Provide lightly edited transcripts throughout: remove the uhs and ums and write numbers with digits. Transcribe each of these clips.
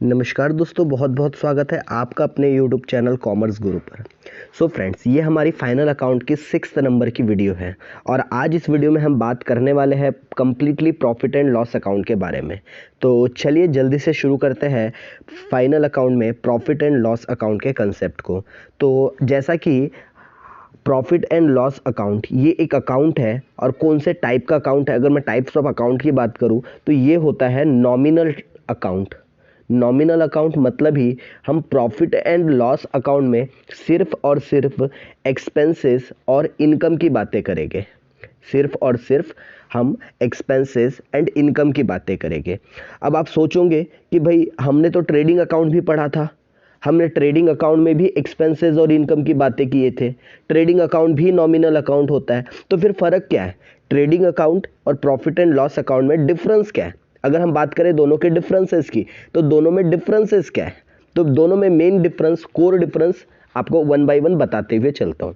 नमस्कार दोस्तों, बहुत बहुत स्वागत है आपका अपने YouTube चैनल कॉमर्स गुरु पर। सो फ्रेंड्स, ये हमारी फाइनल अकाउंट की 6th नंबर की वीडियो है और आज इस वीडियो में हम बात करने वाले हैं completely profit and loss account के बारे में। तो चलिए जल्दी से शुरू करते हैं फाइनल अकाउंट में प्रॉफिट एंड लॉस अकाउंट के कंसेप्ट को। तो जैसा कि प्रॉफिट एंड लॉस अकाउंट ये एक अकाउंट है और कौन से टाइप का अकाउंट है, अगर मैं टाइप्स ऑफ अकाउंट की बात करूँ तो ये होता है नॉमिनल अकाउंट। नॉमिनल अकाउंट मतलब ही हम प्रॉफिट एंड लॉस अकाउंट में सिर्फ और सिर्फ एक्सपेंसेस और इनकम की बातें करेंगे। सिर्फ और सिर्फ हम एक्सपेंसेस एंड इनकम की बातें करेंगे। अब आप सोचोगे कि भाई हमने तो ट्रेडिंग अकाउंट भी पढ़ा था, हमने ट्रेडिंग अकाउंट में भी एक्सपेंसेस और इनकम की बातें किए थे, ट्रेडिंग अकाउंट भी नॉमिनल अकाउंट होता है, तो फिर फ़र्क क्या है? ट्रेडिंग अकाउंट और प्रॉफिट एंड लॉस अकाउंट में डिफरेंस क्या है? अगर हम बात करें दोनों के डिफरेंसेस की, तो दोनों में डिफरेंसेस क्या है? तो दोनों में मेन डिफरेंस, कोर डिफरेंस आपको वन बाय वन बताते हुए चलता हूँ।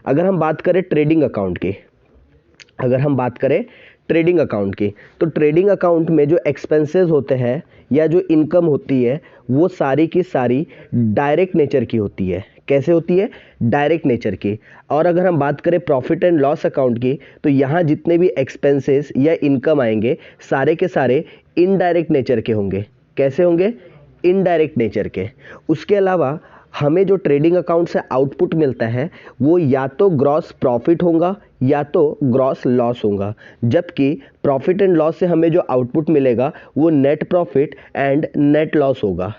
अगर हम बात करें ट्रेडिंग अकाउंट की, तो ट्रेडिंग अकाउंट में जो एक्सपेंसेस होते हैं या जो इनकम होती है वो सारी की सारी डायरेक्ट नेचर की होती है। कैसे होती है? डायरेक्ट नेचर की। और अगर हम बात करें प्रॉफिट एंड लॉस अकाउंट की, तो यहाँ जितने भी एक्सपेंसेस या इनकम आएंगे सारे के सारे इनडायरेक्ट नेचर के होंगे। कैसे होंगे? इनडायरेक्ट नेचर के। उसके अलावा हमें जो ट्रेडिंग अकाउंट से आउटपुट मिलता है वो या तो ग्रॉस प्रॉफिट होगा या तो ग्रॉस लॉस होगा, जबकि प्रॉफिट एंड लॉस से हमें जो आउटपुट मिलेगा वो net profit and net loss होगा।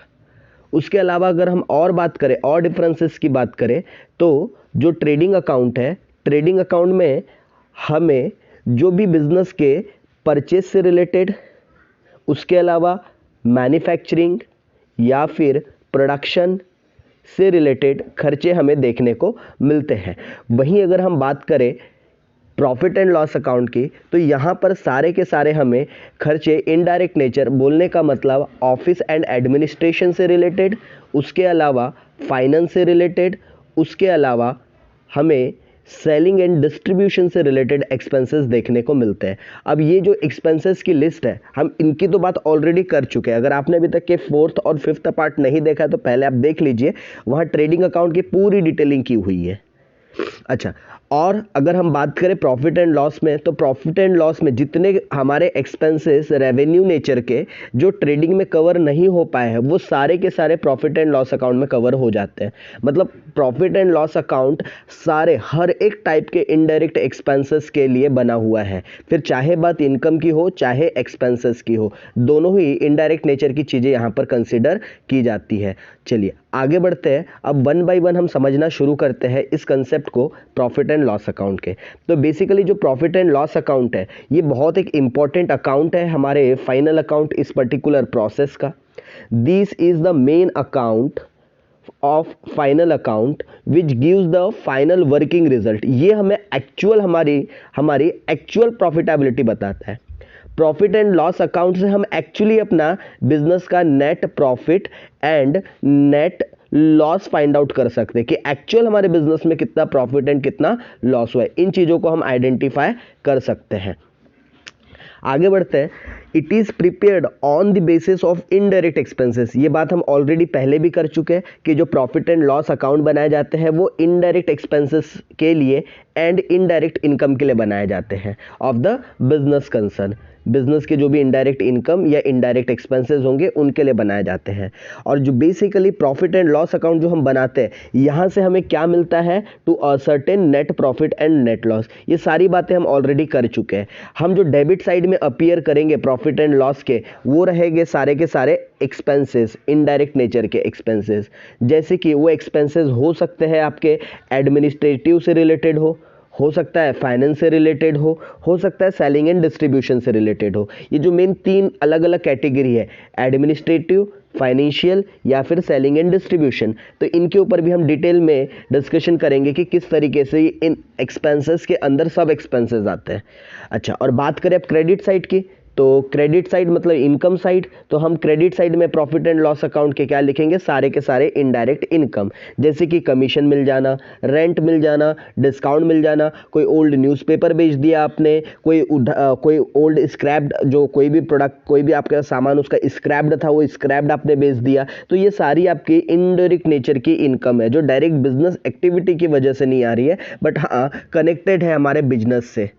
उसके अलावा अगर हम और बात करें, और डिफरेंसेस की बात करें, तो जो ट्रेडिंग अकाउंट है, ट्रेडिंग अकाउंट में हमें जो भी बिजनेस के परचेज से रिलेटेड, उसके अलावा मैन्युफैक्चरिंग या फिर प्रोडक्शन से रिलेटेड खर्चे हमें देखने को मिलते हैं। वहीं अगर हम बात करें प्रॉफिट एंड लॉस अकाउंट की, तो यहाँ पर सारे के सारे हमें खर्चे इनडायरेक्ट नेचर, बोलने का मतलब ऑफिस एंड एडमिनिस्ट्रेशन से रिलेटेड, उसके अलावा फाइनेंस से रिलेटेड, उसके अलावा हमें सेलिंग एंड डिस्ट्रीब्यूशन से रिलेटेड एक्सपेंसेस देखने को मिलते हैं। अब ये जो एक्सपेंसेस की लिस्ट है, हम इनकी तो बात ऑलरेडी कर चुके हैं। अगर आपने अभी तक के 4th और 5th पार्ट नहीं देखा है तो पहले आप देख लीजिए, वहाँ ट्रेडिंग अकाउंट की पूरी डिटेलिंग की हुई है। अच्छा, और अगर हम बात करें प्रॉफिट एंड लॉस में, तो प्रॉफिट एंड लॉस में जितने हमारे एक्सपेंसेस रेवेन्यू नेचर के जो ट्रेडिंग में कवर नहीं हो पाए हैं वो सारे के सारे प्रॉफिट एंड लॉस अकाउंट में कवर हो जाते हैं। मतलब प्रॉफिट एंड लॉस अकाउंट सारे हर एक टाइप के इनडायरेक्ट एक्सपेंसेस के लिए बना हुआ है। फिर चाहे बात इनकम की हो चाहे एक्सपेंसेस की हो, दोनों ही इनडायरेक्ट नेचर की चीज़ें यहाँ पर कंसिडर की जाती है। चलिए आगे बढ़ते हैं। अब वन बाय वन हम समझना शुरू करते हैं इस कंसेप्ट को प्रॉफिट एंड लॉस अकाउंट के। तो बेसिकली जो प्रॉफिट एंड लॉस अकाउंट है ये बहुत एक इंपॉर्टेंट अकाउंट है हमारे फाइनल अकाउंट इस पर्टिकुलर प्रोसेस का। This is the main account of final account which gives the final working result. ये हमें एक्चुअल हमारी एक्चुअल प्रॉफिटेबिलिटी बताता है। प्रॉफिट एंड लॉस अकाउंट से हम एक्चुअली अपना बिजनेस का net profit and net loss find out कर सकते हैं कि एक्चुअल हमारे बिजनेस में कितना प्रॉफिट एंड कितना लॉस हुआ है। इन चीज़ों को हम आइडेंटिफाई कर सकते हैं। आगे बढ़ते हैं। It is prepared on the basis of indirect expenses. ये बात हम ऑलरेडी पहले भी कर चुके हैं कि जो प्रॉफिट एंड लॉस अकाउंट बनाए जाते हैं वो इनडायरेक्ट एक्सपेंसेस के लिए एंड इनडायरेक्ट इनकम के लिए बनाए जाते हैं of the business concern. Business के जो भी इनडायरेक्ट इनकम या इनडायरेक्ट एक्सपेंसेस होंगे उनके लिए बनाए जाते हैं। और जो basically profit and loss account जो हम बनाते हैं, यहाँ से हमें क्या मिलता है? To a certain net profit and net loss. ये सारी बातें हम ऑलरेडी कर चुके हैं। हम जो डेबिट साइड में अपीयर करेंगे प्रॉफिट एंड लॉस के, वो रहेंगे सारे के सारे एक्सपेंसेस, इनडायरेक्ट नेचर के एक्सपेंसेस। जैसे कि वो एक्सपेंसेस हो सकते हैं आपके एडमिनिस्ट्रेटिव से रिलेटेड हो सकता है फाइनेंस से रिलेटेड हो सकता है सेलिंग एंड डिस्ट्रीब्यूशन से रिलेटेड हो। ये जो मेन 3 अलग अलग कैटेगरी है, एडमिनिस्ट्रेटिव, फाइनेंशियल या फिर सेलिंग एंड डिस्ट्रीब्यूशन, तो इनके ऊपर भी हम डिटेल में डिस्कशन करेंगे कि किस तरीके से इन एक्सपेंसेस के अंदर सब एक्सपेंसेस आते हैं। अच्छा, और बात करें अब क्रेडिट साइड की, तो क्रेडिट साइड मतलब इनकम साइड, तो हम क्रेडिट साइड में प्रॉफिट एंड लॉस अकाउंट के क्या लिखेंगे, सारे के सारे इनडायरेक्ट इनकम, जैसे कि कमीशन मिल जाना, रेंट मिल जाना, डिस्काउंट मिल जाना, कोई ओल्ड न्यूज़पेपर बेच दिया आपने, कोई ओल्ड स्क्रैप्ड, जो कोई भी प्रोडक्ट, कोई भी आपका सामान उसका स्क्रैप्ड था, वो स्क्रैप्ड आपने बेच दिया, तो ये सारी आपकी इनडायरेक्ट नेचर की इनकम है जो डायरेक्ट बिजनेस एक्टिविटी की वजह से नहीं आ रही है, बट हाँ कनेक्टेड है हमारे बिजनेस से।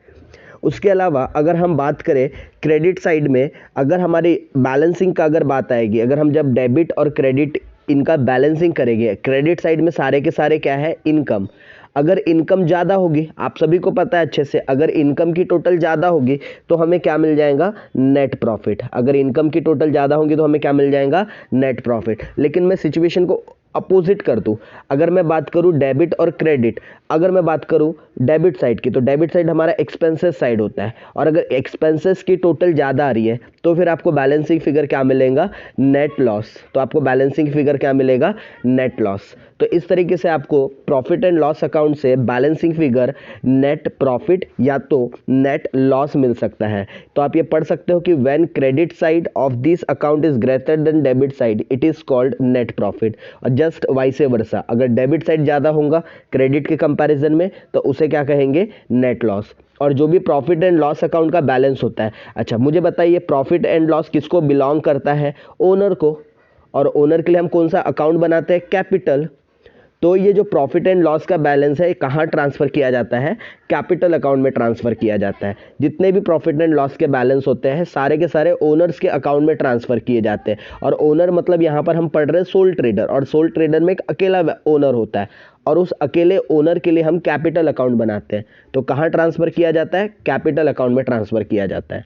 उसके अलावा अगर हम बात करें क्रेडिट साइड में, अगर हमारी बैलेंसिंग का अगर बात आएगी, अगर हम जब डेबिट और क्रेडिट इनका बैलेंसिंग करेंगे, क्रेडिट साइड में सारे के सारे क्या है, इनकम। अगर इनकम ज़्यादा होगी, आप सभी को पता है अच्छे से, अगर इनकम की टोटल ज़्यादा होगी तो हमें क्या मिल जाएगा, नेट प्रॉफिट। अगर इनकम की टोटल ज़्यादा होगी तो हमें क्या मिल जाएगा, नेट प्रॉफिट। लेकिन मैं सिचुएशन को अपोजिट कर दूं, अगर मैं बात करूं डेबिट और क्रेडिट, अगर मैं बात करूं डेबिट साइड की, तो डेबिट साइड हमारा एक्सपेंसेस साइड होता है, और अगर एक्सपेंसेस की टोटल ज़्यादा आ रही है तो फिर आपको बैलेंसिंग फिगर क्या मिलेगा, नेट लॉस। तो आपको बैलेंसिंग फिगर क्या मिलेगा, नेट लॉस। तो इस तरीके से आपको प्रॉफिट एंड लॉस अकाउंट से बैलेंसिंग फिगर नेट प्रॉफिट या तो नेट लॉस मिल सकता है। तो आप ये पढ़ सकते हो कि when credit side of this account is greater than debit side it is called net profit, और जस्ट वाइस वर्सा, अगर डेबिट साइड ज़्यादा होगा क्रेडिट के कंपैरिजन में तो उसे क्या कहेंगे, नेट लॉस। और जो भी प्रॉफिट एंड लॉस अकाउंट का बैलेंस होता है, अच्छा मुझे बताइए प्रॉफिट एंड लॉस किसको बिलोंग करता है, ओनर को, और ओनर के लिए हम कौन सा अकाउंट बनाते हैं, कैपिटल। तो ये जो प्रॉफिट एंड लॉस का बैलेंस है कहाँ ट्रांसफ़र किया जाता है, कैपिटल अकाउंट में ट्रांसफ़र किया जाता है। जितने भी प्रॉफिट एंड लॉस के बैलेंस होते हैं सारे के सारे ओनर्स के अकाउंट में ट्रांसफ़र किए जाते हैं। और ओनर मतलब यहाँ पर हम पढ़ रहे हैं सोल ट्रेडर, और सोल ट्रेडर में एक अकेला ओनर होता है, और उस अकेले ओनर के लिए हम कैपिटल अकाउंट बनाते हैं। तो कहाँ ट्रांसफ़र किया जाता है, कैपिटल अकाउंट में ट्रांसफ़र किया जाता है।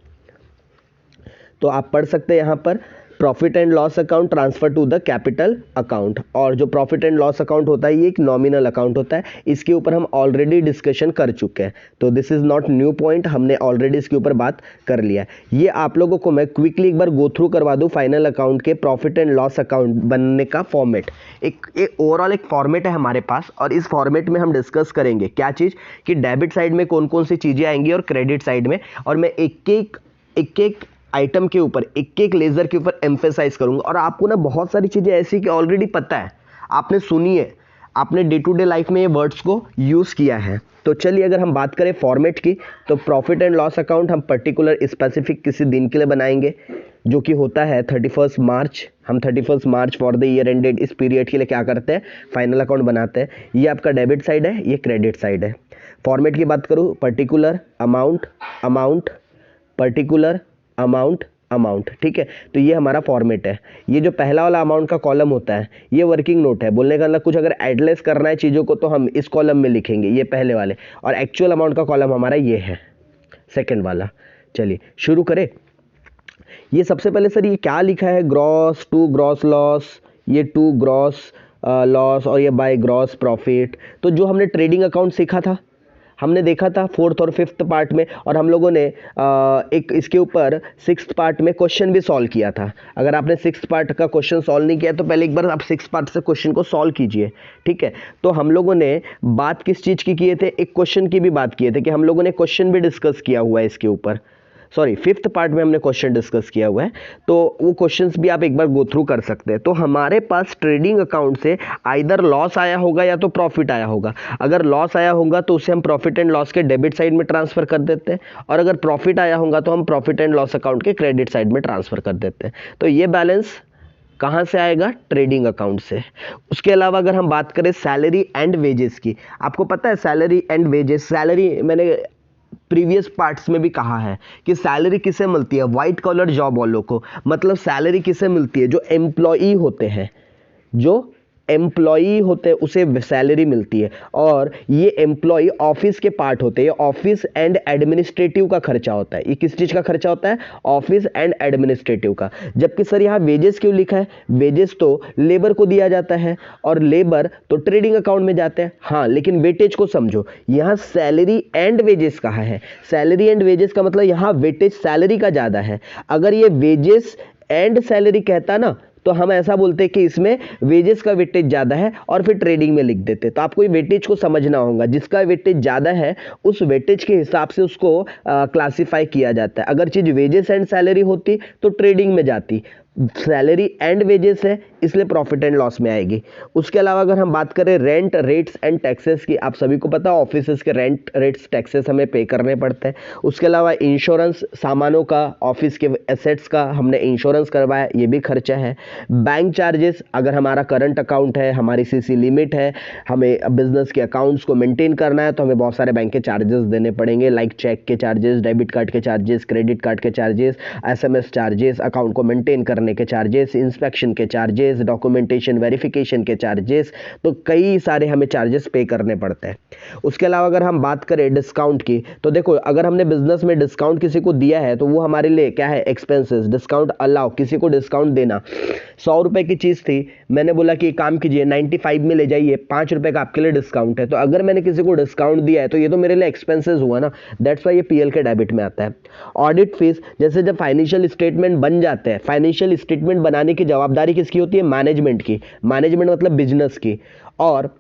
तो आप पढ़ सकते हैं यहाँ पर profit and loss account transfer to the capital account. और जो प्रॉफिट एंड लॉस अकाउंट होता है ये एक नॉमिनल अकाउंट होता है, इसके ऊपर हम ऑलरेडी डिस्कशन कर चुके हैं, तो this is not new point, हमने ऑलरेडी इसके ऊपर बात कर लिया है। ये आप लोगों को मैं क्विकली एक बार गो थ्रू करवा दूं फाइनल अकाउंट के प्रॉफिट एंड लॉस अकाउंट बनने का फॉर्मेट। एक ओवरऑल एक फॉर्मेट है हमारे पास, और इस फॉर्मेट में हम डिस्कस करेंगे क्या चीज़, कि डेबिट साइड में कौन कौन सी चीज़ें आएंगी और क्रेडिट साइड में, और मैं एक एक आइटम के ऊपर, एक एक लेज़र के ऊपर एम्फेसाइज करूंगा। और आपको ना बहुत सारी चीज़ें ऐसी कि ऑलरेडी पता है, आपने सुनी है, आपने डे टू डे लाइफ में ये वर्ड्स को यूज़ किया है। तो चलिए अगर हम बात करें फॉर्मेट की, तो प्रॉफिट एंड लॉस अकाउंट हम पर्टिकुलर स्पेसिफिक किसी दिन के लिए बनाएंगे, जो कि होता है 31 मार्च। हम 31 मार्च फॉर द ईयर एंडेड इस पीरियड के लिए क्या करते हैं, फाइनल अकाउंट बनाते हैं। ये आपका डेबिट साइड है, ये क्रेडिट साइड है। फॉर्मेट की बात करूँ, पर्टिकुलर अमाउंट पर्टिकुलर अमाउंट, ठीक है। तो ये हमारा फॉर्मेट है। ये जो पहला वाला अमाउंट का कॉलम होता है ये वर्किंग नोट है, बोलने का मतलब कुछ अगर एडलेस करना है चीज़ों को तो हम इस कॉलम में लिखेंगे, ये पहले वाले, और एक्चुअल अमाउंट का कॉलम हमारा ये है, सेकंड वाला। चलिए शुरू करें। ये सबसे पहले सर ये क्या लिखा है, ग्रॉस टू ग्रॉस लॉस, ये टू ग्रॉस लॉस, और ये बाय ग्रॉस प्रॉफिट। तो जो हमने ट्रेडिंग अकाउंट सीखा था, हमने देखा था 4th और 5th पार्ट में, और हम लोगों ने एक इसके ऊपर 6th पार्ट में क्वेश्चन भी सॉल्व किया था। अगर आपने 6th पार्ट का क्वेश्चन सॉल्व नहीं किया तो पहले एक बार आप 6th पार्ट से क्वेश्चन को सॉल्व कीजिए, ठीक है। तो हम लोगों ने बात किस चीज़ की किए थे, एक क्वेश्चन की भी बात किए थे, कि हम लोगों ने क्वेश्चन भी डिस्कस किया हुआ है इसके ऊपर, सॉरी 5th पार्ट में हमने क्वेश्चन डिस्कस किया हुआ है, तो वो क्वेश्चंस भी आप एक बार गो थ्रू कर सकते हैं। तो हमारे पास ट्रेडिंग अकाउंट से आइदर लॉस आया होगा या तो प्रॉफिट आया होगा। अगर लॉस आया होगा तो उसे हम प्रॉफिट एंड लॉस के डेबिट साइड में ट्रांसफर कर देते हैं, और अगर प्रॉफिट आया होगा तो हम प्रॉफिट एंड लॉस अकाउंट के क्रेडिट साइड में ट्रांसफर कर देते हैं। तो ये बैलेंस कहाँ से आएगा, ट्रेडिंग अकाउंट से। उसके अलावा अगर हम बात करें सैलरी एंड वेजेस की, आपको पता है सैलरी एंड वेजेस, सैलरी मैंने प्रीवियस पार्ट्स में भी कहा है कि सैलरी किसे मिलती है, वाइट कॉलर जॉब वालों को। मतलब सैलरी किसे मिलती है, जो एम्प्लॉई होते हैं, जो एम्प्लॉई होते हैं उसे सैलरी मिलती है। और ये एम्प्लॉई ऑफिस के पार्ट होते हैं, ऑफिस एंड एडमिनिस्ट्रेटिव का खर्चा होता है। ये किस चीज़ का खर्चा होता है, ऑफिस एंड एडमिनिस्ट्रेटिव का। जबकि सर यहाँ वेजेस क्यों लिखा है, वेजेस तो लेबर को दिया जाता है, और लेबर तो ट्रेडिंग अकाउंट में जाते हैं। हाँ लेकिन वेटेज को समझो, यहाँ सैलरी एंड वेजेस कहा है। सैलरी एंड वेजेस का मतलब यहाँ वेटेज सैलरी का ज़्यादा है। अगर ये वेजेस एंड सैलरी कहता ना तो हम ऐसा बोलते हैं कि इसमें वेजेस का वेटेज ज़्यादा है और फिर ट्रेडिंग में लिख देते। तो आपको ये वेटेज को समझना होगा, जिसका वेटेज ज़्यादा है उस वेटेज के हिसाब से उसको क्लासीफाई किया जाता है। अगर चीज़ वेजेस एंड सैलरी होती तो ट्रेडिंग में जाती, सैलरी एंड वेजेस है इसलिए प्रॉफिट एंड लॉस में आएगी। उसके अलावा अगर हम बात करें रेंट रेट्स एंड टैक्सेस की, आप सभी को पता है ऑफिसेस के रेंट रेट्स टैक्सेस हमें पे करने पड़ते हैं। उसके अलावा इंश्योरेंस, सामानों का, ऑफिस के एसेट्स का हमने इंश्योरेंस करवाया, ये भी खर्चा है। बैंक चार्जेस, अगर हमारा करंट अकाउंट है, हमारी सीसी लिमिट है, हमें बिजनेस के अकाउंट्स को मेंटेन करना है तो हमें बहुत सारे बैंक के चार्जेस देने पड़ेंगे, लाइक चेक के चार्जेस, डेबिट कार्ड के चार्जेस, क्रेडिट कार्ड के चार्जेस, एसएमएस चार्जेस, अकाउंट को मेंटेन करने के चार्जेस, इंस्पेक्शन के चार्जेस, डॉक्यूमेंटेशन वेरिफिकेशन के चार्जेस, तो कई सारे हमें चार्जेस पे करने पड़ते हैं। उसके अलावा अगर हम बात करें डिस्काउंट की, तो देखो अगर हमने बिजनेस में डिस्काउंट किसी को दिया है तो वो हमारे लिए क्या है, एक्सपेंसेस। डिस्काउंट अलाउ, किसी को डिस्काउंट देना। 100 रुपए की चीज़ थी, मैंने बोला कि काम कीजिए 95 में ले जाइए, 5 रुपए का आपके लिए डिस्काउंट है। तो अगर मैंने किसी को डिस्काउंट दिया है तो ये तो मेरे लिए एक्सपेंसेस हुआ ना, दैट्स वाई ये पीएल के डेबिट में आता है। ऑडिट फीस, जैसे जब फाइनेंशियल स्टेटमेंट बन जाते हैं, फाइनेंशियल स्टेटमेंट बनाने की जवाबदारी किसकी होती है, मैनेजमेंट की। मैनेजमेंट मतलब बिजनेस की, और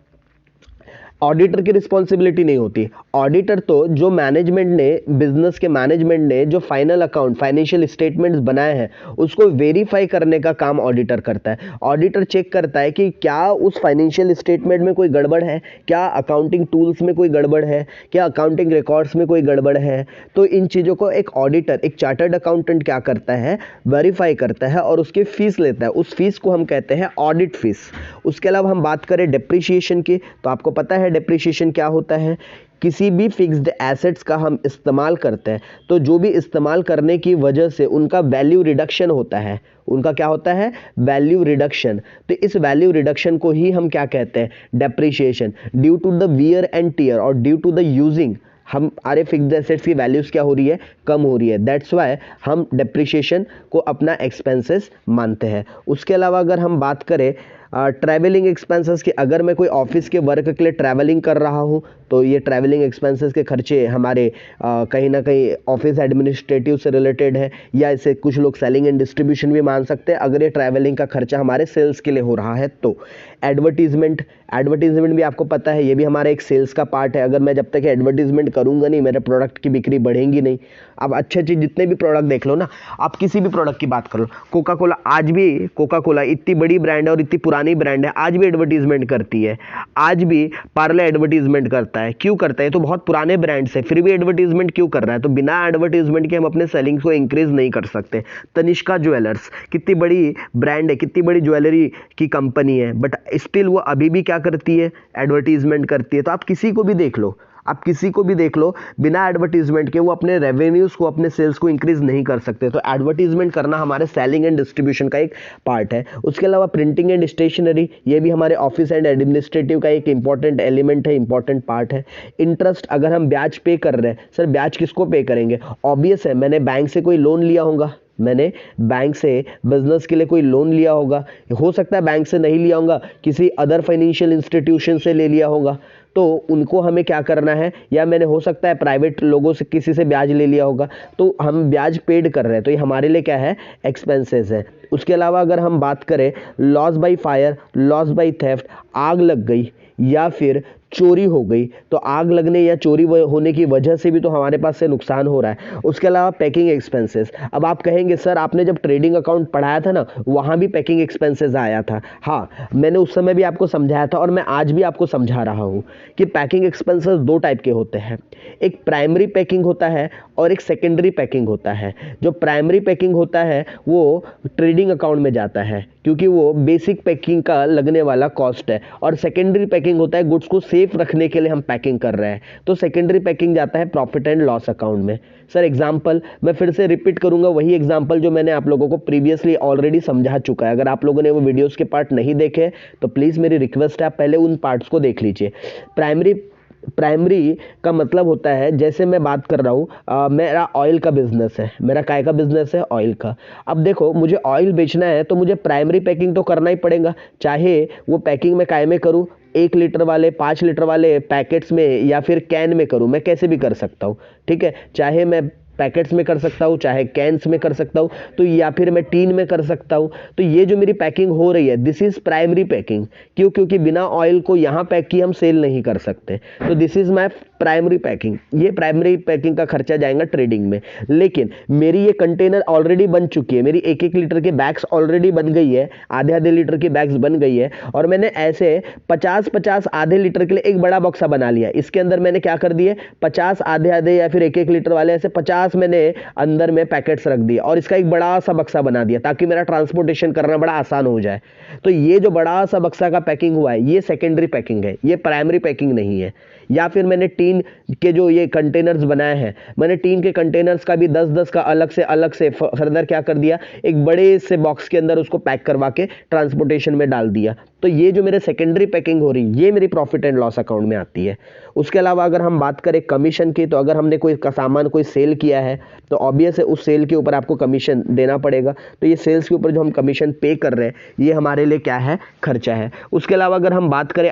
ऑडिटर की रिस्पॉन्सिबिलिटी नहीं होती। ऑडिटर तो जो मैनेजमेंट ने, बिजनेस के मैनेजमेंट ने जो फाइनल अकाउंट, फाइनेंशियल स्टेटमेंट्स बनाए हैं उसको वेरीफाई करने का काम ऑडिटर करता है। ऑडिटर चेक करता है कि क्या उस फाइनेंशियल स्टेटमेंट में कोई गड़बड़ है, क्या अकाउंटिंग टूल्स में कोई गड़बड़ है, क्या अकाउंटिंग रिकॉर्ड्स में कोई गड़बड़ है। तो इन चीज़ों को एक ऑडिटर, एक चार्टर्ड अकाउंटेंट क्या करता है, वेरीफाई करता है और उसकी फीस लेता है। उस फीस को हम कहते हैं ऑडिट फीस। उसके अलावा हम बात करें डिप्रिसिएशन की, तो आपको पता है डिप्रिसिएशन क्या होता है। किसी भी फिक्स्ड एसेट्स का हम इस्तेमाल करते हैं तो जो भी इस्तेमाल करने की वजह से उनका वैल्यू रिडक्शन होता है, उनका क्या होता है, वैल्यू रिडक्शन। तो इस वैल्यू रिडक्शन को ही हम क्या कहते हैं, depreciation. Due to the wear and tear और ड्यू टू द यूजिंग हमारे फिक्स्ड एसेट्स की वैल्यूज क्या हो रही है, कम हो रही है। दैट्स वाई हम डेप्रिसिएशन को अपना एक्सपेंसेस मानते हैं। उसके अलावा अगर हम बात करें ट्रैवलिंग एक्सपेंसेस की, अगर मैं कोई ऑफिस के वर्क के लिए ट्रैवलिंग कर रहा हूँ तो ये ट्रैवलिंग एक्सपेंसेस के खर्चे हमारे कहीं ना कहीं ऑफिस एडमिनिस्ट्रेटिव से रिलेटेड है, या इसे कुछ लोग सेलिंग एंड डिस्ट्रीब्यूशन भी मान सकते हैं अगर ये ट्रैवलिंग का खर्चा हमारे सेल्स के लिए हो रहा है तो। एडवर्टीजमेंट, एडवर्टीजमेंट भी आपको पता है ये भी हमारा एक सेल्स का पार्ट है। अगर मैं जब तक एडवर्टीजमेंट करूंगा नहीं, मेरे प्रोडक्ट की बिक्री बढ़ेगी नहीं। अब अच्छे जितने भी प्रोडक्ट देख लो ना, आप किसी भी प्रोडक्ट की बात कर लो, कोका कोला, आज भी कोका कोला इतनी बड़ी ब्रांड है और इतनी पुरानी ब्रांड है, आज भी एडवर्टीजमेंट करती है। आज भी पार्ले एडवर्टीजमेंट करता है, क्यों करता है, तो बहुत पुराने ब्रांड से फिर भी एडवर्टीजमेंट क्यों कर रहा है, तो बिना एडवर्टीजमेंट के हम अपने सेलिंग को इंक्रीज नहीं कर सकते। तनिष्का ज्वेलर्स कितनी बड़ी ब्रांड है, कितनी बड़ी ज्वेलरी की कंपनी है, बट स्टिल वो अभी भी क्या करती है, एडवर्टीजमेंट करती है। तो आप किसी को भी देख लो, आप किसी को भी देख लो, बिना एडवर्टीजमेंट के वो अपने रेवेन्यूज को, अपने सेल्स को इंक्रीज नहीं कर सकते। तो एडवर्टीजमेंट करना हमारे सेलिंग एंड डिस्ट्रीब्यूशन का एक पार्ट है। उसके अलावा प्रिंटिंग एंड स्टेशनरी, ये भी हमारे ऑफिस एंड एडमिनिस्ट्रेटिव का एक इंपॉर्टेंट एलिमेंट है, इंपॉर्टेंट पार्ट है। इंटरेस्ट, अगर हम ब्याज पे कर रहे हैं, सर ब्याज किसको पे करेंगे, ऑब्वियस है मैंने बैंक से कोई लोन लिया होगा, मैंने बैंक से बिजनेस के लिए कोई लोन लिया होगा, हो सकता है बैंक से नहीं लिया होगा, किसी अदर फाइनेंशियल इंस्टीट्यूशन से ले लिया होगा, तो उनको हमें क्या करना है, या मैंने हो सकता है प्राइवेट लोगों से किसी से ब्याज ले लिया होगा, तो हम ब्याज पेड कर रहे हैं, तो ये हमारे लिए क्या है, एक्सपेंसेस है। उसके अलावा अगर हम बात करें loss by fire, loss by theft, आग लग गई या फिर चोरी हो गई, तो आग लगने या चोरी होने की वजह से भी तो हमारे पास से नुकसान हो रहा है। उसके अलावा पैकिंग एक्सपेंसेस, अब आप कहेंगे सर आपने जब ट्रेडिंग अकाउंट पढ़ाया था ना वहाँ भी पैकिंग एक्सपेंसेस आया था। हाँ, मैंने उस समय भी आपको समझाया था और मैं आज भी आपको समझा रहा हूँ कि पैकिंग एक्सपेंसेस दो टाइप के होते हैं, एक प्राइमरी पैकिंग होता है और एक सेकेंडरी पैकिंग होता है। जो प्राइमरी पैकिंग होता है वो ट्रेडिंग अकाउंट में जाता है क्योंकि वो बेसिक पैकिंग का लगने वाला कॉस्ट है, और सेकेंडरी पैकिंग होता है गुड्स को सेफ रखने के लिए हम पैकिंग कर रहे हैं, तो सेकेंडरी पैकिंग जाता है प्रॉफिट एंड लॉस अकाउंट में। सर एग्जांपल मैं फिर से रिपीट करूंगा, वही एग्जांपल जो मैंने आप लोगों को प्रीवियसली ऑलरेडी समझा चुका है। अगर आप लोगों ने वो वीडियोस के पार्ट नहीं देखे तो प्लीज़ मेरी रिक्वेस्ट है आप पहले उन पार्ट्स को देख लीजिए। प्राइमरी का मतलब होता है, जैसे मैं बात कर रहा हूँ मेरा ऑयल का बिजनेस है, मेरा काय का बिजनेस है, ऑयल का। अब देखो मुझे ऑयल बेचना है तो मुझे प्राइमरी पैकिंग तो करना ही पड़ेगा, चाहे वो पैकिंग में काय में करूँ, 1 लीटर वाले 5 लीटर वाले पैकेट्स में या फिर कैन में करूँ, मैं कैसे भी कर सकता हूँ, ठीक है। चाहे मैं पैकेट्स में कर सकता हूँ, चाहे कैंस में कर सकता हूँ, तो या फिर मैं टीन में कर सकता हूँ। तो ये जो मेरी पैकिंग हो रही है, दिस इज प्राइमरी पैकिंग। क्यों? क्योंकि बिना ऑयल को यहाँ पैक किए हम सेल नहीं कर सकते। तो this is my primary packing. ये प्राइमरी पैकिंग का खर्चा जाएगा ट्रेडिंग में। लेकिन मेरी ये कंटेनर ऑलरेडी बन चुकी है, मेरी 1-1 लीटर की बैग्स ऑलरेडी बन गई है, आधे लीटर की बैग्स बन गई है, और मैंने ऐसे 50-50 आधे लीटर के लिए एक बड़ा बक्सा बना लिया। इसके अंदर मैंने क्या कर दिए, 50 आधे या फिर 1-1 लीटर वाले ऐसे 50 मैंने अंदर में पैकेट्स रख दिए और इसका एक बड़ा सा बक्सा बना दिया ताकि मेरा ट्रांसपोर्टेशन करना बड़ा आसान हो जाए। तो ये जो बड़ा सा बक्सा का पैकिंग हुआ है, ये सेकेंडरी पैकिंग है, ये प्राइमरी पैकिंग नहीं है। या फिर मैंने टीन के जो ये कंटेनर्स बनाए हैं, मैंने टीन के कंटेनर्स का भी 10-10 का अलग से फर्दर क्या कर दिया, एक बड़े से बॉक्स के अंदर उसको पैक करवा के ट्रांसपोर्टेशन में डाल दिया। तो ये जो मेरे सेकेंडरी पैकिंग हो रही, ये मेरी प्रॉफिट एंड लॉस अकाउंट में आती है। उसके अलावा अगर हम बात करें कमीशन की, तो अगर हमने कोई सामान कोई सेल किया है तो ऑब्वियस है उस सेल के ऊपर आपको कमीशन देना पड़ेगा। तो ये सेल्स के ऊपर जो हम कमीशन पे कर रहे हैं, ये हमारे लिए क्या है, खर्चा है। उसके अलावा अगर हम बात करें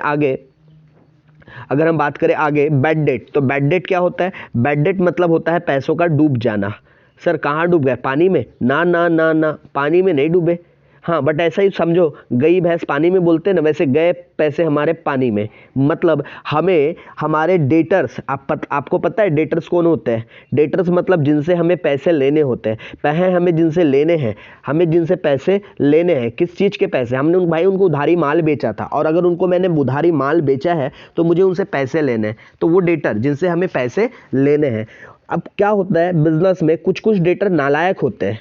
आगे बैड डेट, तो बैड डेट क्या होता है? बैड डेट मतलब होता है पैसों का डूब जाना। सर कहाँ डूब गए? पानी में? ना ना ना ना, पानी में नहीं डूबे। हाँ, बट ऐसा ही समझो, गई भैंस पानी में बोलते हैं ना, वैसे गए पैसे हमारे पानी में। मतलब हमें हमारे डेटर्स, आपको पता है डेटर्स कौन होते हैं? डेटर्स मतलब जिनसे हमें पैसे लेने होते हैं। पैसे हमें जिनसे लेने हैं, किस चीज़ के पैसे? हमने उनको उधारी माल बेचा था, और अगर उनको मैंने उधारी माल बेचा है तो मुझे उनसे पैसे लेने हैं, तो वो डेटर जिनसे हमें पैसे लेने हैं। अब क्या होता है बिजनेस में, कुछ डेटर नालायक होते हैं।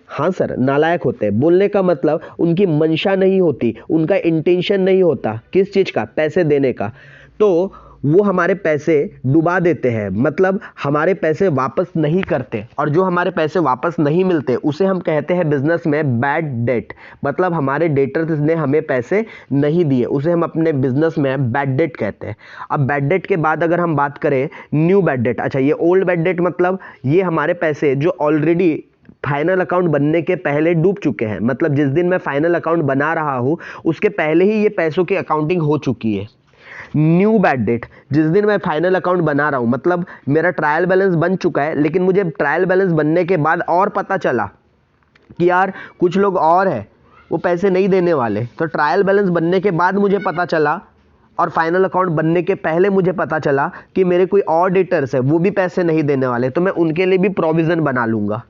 हाँ सर, नालायक होते हैं। बोलने का मतलब उनकी मंशा नहीं होती, उनका इंटेंशन नहीं होता किस चीज़ का, पैसे देने का। तो वो हमारे पैसे डुबा देते हैं, मतलब हमारे पैसे वापस नहीं करते, और जो हमारे पैसे वापस नहीं मिलते उसे हम कहते हैं बिजनेस में बैड डेट। मतलब हमारे डेटर्स ने हमें पैसे नहीं दिए, उसे हम अपने बिजनेस में बैड डेट कहते हैं। अब बैड डेट के बाद अगर हम बात करें न्यू बैड डेट, अच्छा ये ओल्ड बैड डेट मतलब ये हमारे पैसे जो ऑलरेडी फाइनल अकाउंट बनने के पहले डूब चुके हैं। मतलब जिस दिन मैं फाइनल अकाउंट बना रहा हूं उसके पहले ही ये पैसों की अकाउंटिंग हो चुकी है। न्यू बैड डेट, जिस दिन मैं फाइनल अकाउंट बना रहा हूं, मतलब मेरा ट्रायल बैलेंस बन चुका है, लेकिन मुझे ट्रायल बैलेंस बनने के बाद और पता चला कि यार कुछ लोग और है वो पैसे नहीं देने वाले। तो ट्रायल बैलेंस बनने के बाद मुझे पता चला और फाइनल अकाउंट बनने के पहले मुझे पता चला कि मेरे कोई और डेटर्स है वो भी पैसे नहीं देने वाले, तो मैं उनके लिए भी प्रोविज़न बना लूँगा।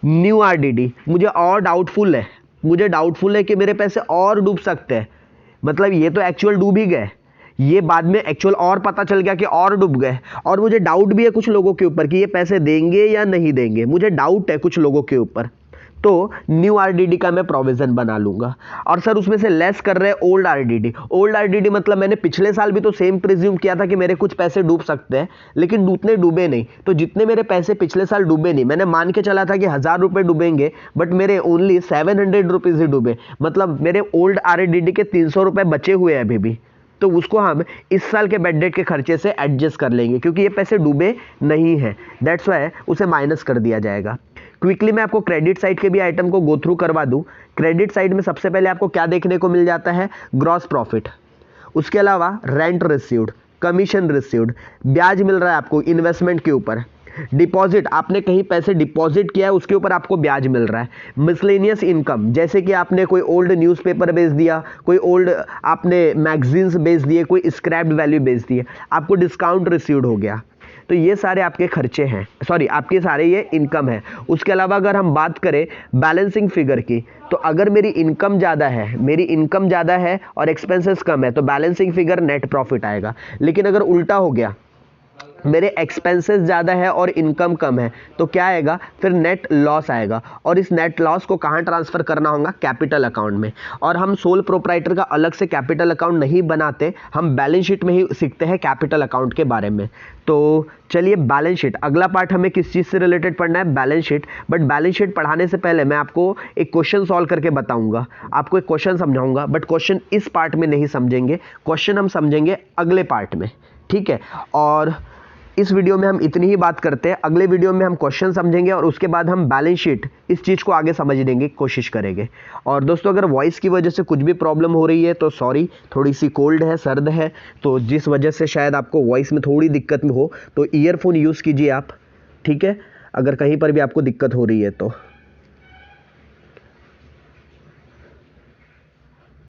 न्यू आरडीडी, मुझे डाउटफुल है कि मेरे पैसे और डूब सकते हैं। मतलब ये तो एक्चुअल डूब ही गए, ये बाद में एक्चुअल और पता चल गया कि और डूब गए, और मुझे डाउट भी है कुछ लोगों के ऊपर कि ये पैसे देंगे या नहीं देंगे। मुझे डाउट है कुछ लोगों के ऊपर, तो न्यू आरडीडी का मैं प्रोविजन बना लूंगा। और सर उसमें से लेस कर रहे हैं ओल्ड आरडीडी मतलब मैंने पिछले साल भी तो सेम प्रिज्यूम किया था कि मेरे कुछ पैसे डूब सकते हैं, लेकिन उतने डूबे नहीं। तो जितने मेरे पैसे पिछले साल डूबे नहीं, मैंने मान के चला था कि 1000 रुपये डूबेंगे, बट मेरे ओनली 700 रुपीज़ ही डूबे। मतलब मेरे ओल्ड आरडीडी के 300 रुपये बचे हुए हैं अभी भी, तो उसको हम इस साल के बैड डेट के खर्चे से एडजस्ट कर लेंगे, क्योंकि ये पैसे डूबे नहीं हैं। दैट्स वाई उसे माइनस कर दिया जाएगा। क्विकली मैं आपको क्रेडिट साइड के भी आइटम को गो थ्रू करवा दूं। क्रेडिट साइड में सबसे पहले आपको क्या देखने को मिल जाता है? Gross profit. उसके अलावा रेंट रिसीव्ड, कमीशन रिसीव्ड, ब्याज मिल रहा है आपको इन्वेस्टमेंट के ऊपर। डिपॉजिट, आपने कहीं पैसे डिपॉजिट किया है उसके ऊपर आपको ब्याज मिल रहा है। मिसलेनियस इनकम, जैसे कि आपने कोई ओल्ड न्यूज़पेपर बेच दिया, कोई ओल्ड आपने मैगजीन्स बेच दिए, कोई स्क्रैप्ड वैल्यू बेच दिए, आपको डिस्काउंट रिसीव्ड हो गया। तो ये सारे आपके खर्चे हैं, सॉरी आपके सारे ये इनकम है। उसके अलावा अगर हम बात करें बैलेंसिंग फिगर की, तो अगर मेरी इनकम ज़्यादा है और एक्सपेंसेस कम है तो बैलेंसिंग फिगर नेट प्रॉफिट आएगा। लेकिन अगर उल्टा हो गया, मेरे एक्सपेंसेस ज़्यादा है और इनकम कम है, तो क्या आएगा? फिर नेट लॉस आएगा। और इस नेट लॉस को कहाँ ट्रांसफ़र करना होगा? कैपिटल अकाउंट में। और हम सोल प्रोप्राइटर का अलग से कैपिटल अकाउंट नहीं बनाते, हम बैलेंस शीट में ही सीखते हैं कैपिटल अकाउंट के बारे में। तो चलिए बैलेंस शीट, अगला पार्ट हमें किस चीज़ से रिलेटेड पढ़ना है? Balance sheet. But balance sheet पढ़ाने से पहले मैं आपको एक क्वेश्चन सॉल्व करके बताऊंगा, आपको एक क्वेश्चन समझाऊंगा। बट क्वेश्चन इस पार्ट में नहीं समझेंगे, क्वेश्चन हम समझेंगे अगले पार्ट में, ठीक है? और इस वीडियो में हम इतनी ही बात करते हैं, अगले वीडियो में हम क्वेश्चन समझेंगे और उसके बाद हम बैलेंस शीट इस चीज़ को आगे समझने की कोशिश करेंगे। और दोस्तों अगर वॉइस की वजह से कुछ भी प्रॉब्लम हो रही है तो सॉरी, थोड़ी सी कोल्ड है, सर्द है, तो जिस वजह से शायद आपको वॉइस में थोड़ी दिक्कत में हो तो ईयरफोन यूज़ कीजिए आप, ठीक है, अगर कहीं पर भी आपको दिक्कत हो रही है तो।